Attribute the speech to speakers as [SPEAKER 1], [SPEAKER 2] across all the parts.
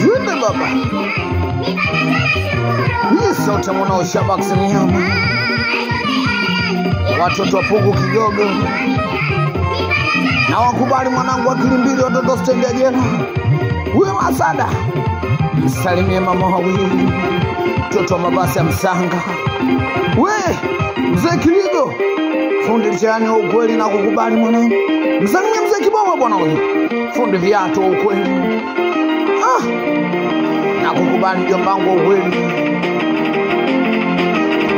[SPEAKER 1] Jumbe baba. Hii sote mwanao Shabax Mnyama. Watoto wa Pugu Kigogo. Na wakubali mwanangu wa Kilimbili watoto stendi ya jela. Uwe Masada. Msalimie mama wawili. Mtoto wa mabasi ya Msanga. We mzee Kiligo. Fundi chani wa ukweli na kukubali mwanangu. Msalimie mzee Kiboma bwana wewe. Fundi viatu wa ukweli. Na kukubali mjombangu wa ukweli.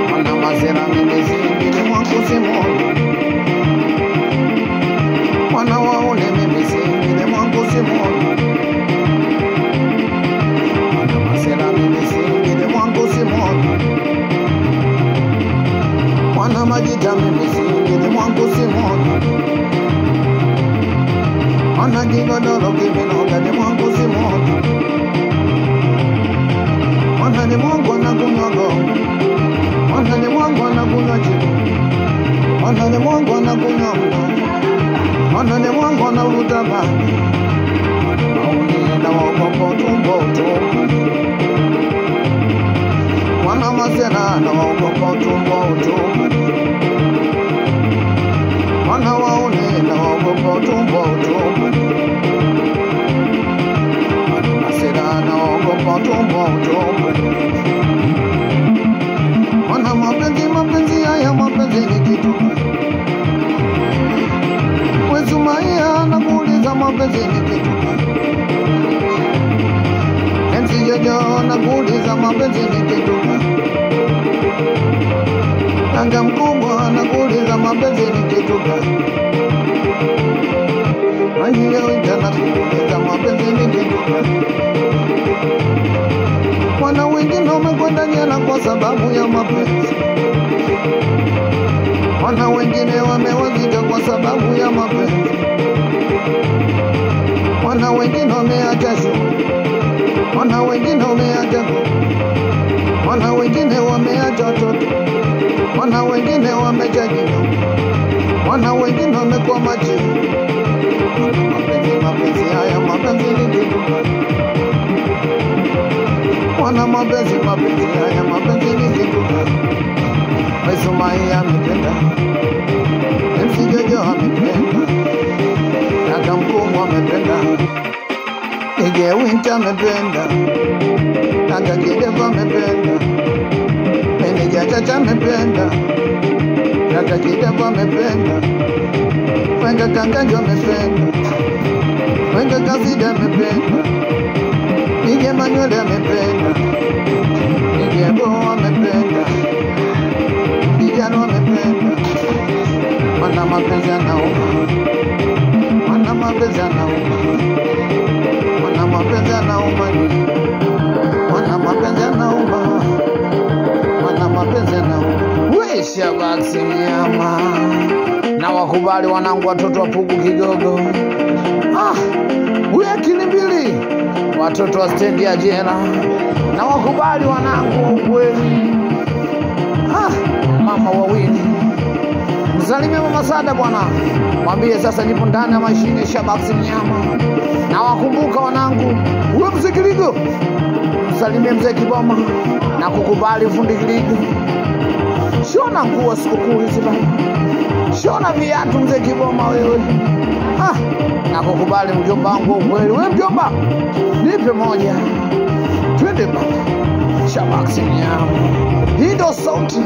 [SPEAKER 1] Mwana mazera mimezini mwangu simoni. Mwana waone mimezini mwangu simoni. Mwana mazera mimezini mwangu simoni. Mwana majita mimezini mwangu simoni. Mwana kigodoro kimenoga ni mwangu simoni. Mwana ni mwangu anakunywa gongo. Mwana ni mwangu anakunywa jibu. Mwana ni mwangu anakunywa mdomo. Mwana ni mwangu anavuta bangi. Maunienda waogopa tumbo utupu. Mwana mazera na waogopa tumbo utupu. Mwana waunienda waogopa tumbo utupu. Mwana mazera na waogopa tumbo utupu. Mwana mapenzi haya mapenzi ni kitu. Wezu maia na kuuliza mapenzi ni kitu. Enzi jojo na kuuliza mapenzi ni kitu. Nanga mkubwa na kuuliza mapenzi ni kitu. Mahiyo ita na kuuliza mapenzi ni kitu. Wana wengine wamekwenda jela kwa sababu ya mapenzi. Wana wengine wamewazika kwa sababu ya mapenzi. Wana wengine wameacha shule. Wana wengine wameacha nguo. Wana wengine wameacha watoto. Wana wengine wamechajiwa. Wana wengine wamekuwa machizi. Mapenzi haya mapenzi ni kitu. Wana mapenzi haya mapenzi ni kitu. Mesumai amependa. MC Jojo amependa. Naka Mkubwa amependa. Ige Winter amependa. Naka Kideva amependa. Meneja Chacha amependa. Naka Kideva amependa. Wenga Kanganjo amependa. Wenga Kazida amependa. Ige Manuele amependa. Ige Bo amependa. Kijana wamependa. Wana mapenzi yanauma. Wana mapenzi yanauma. Wana mapenzi yanauma. Wana mapenzi yanauma. Wana mapenzi yanauma. We Shabax Mnyama. Na wakubali wanangu watoto wa Pugu Kigogo. We Kilimbili. Watoto wa stendi ya jela. Na wakubali wanangu ukweli. Mama wawili. Msalimie mama Sada bwana. Mwambie sasa nipo ndani ya mashine Shabax Mnyama. Na wakumbuka wanangu. Uwe mzee Kiligo. Msalimie mzee Kiboma. Na kukubali fundi Kiligo. Shona nguo sikukuu hizi baba. Shona viatu mzee Kiboma wewe. Na kukubali mjomba wangu ukweli. Wewe mjomba. Nipe moja. Twende baba. Shabax Mnyama. Hii ndo sauti.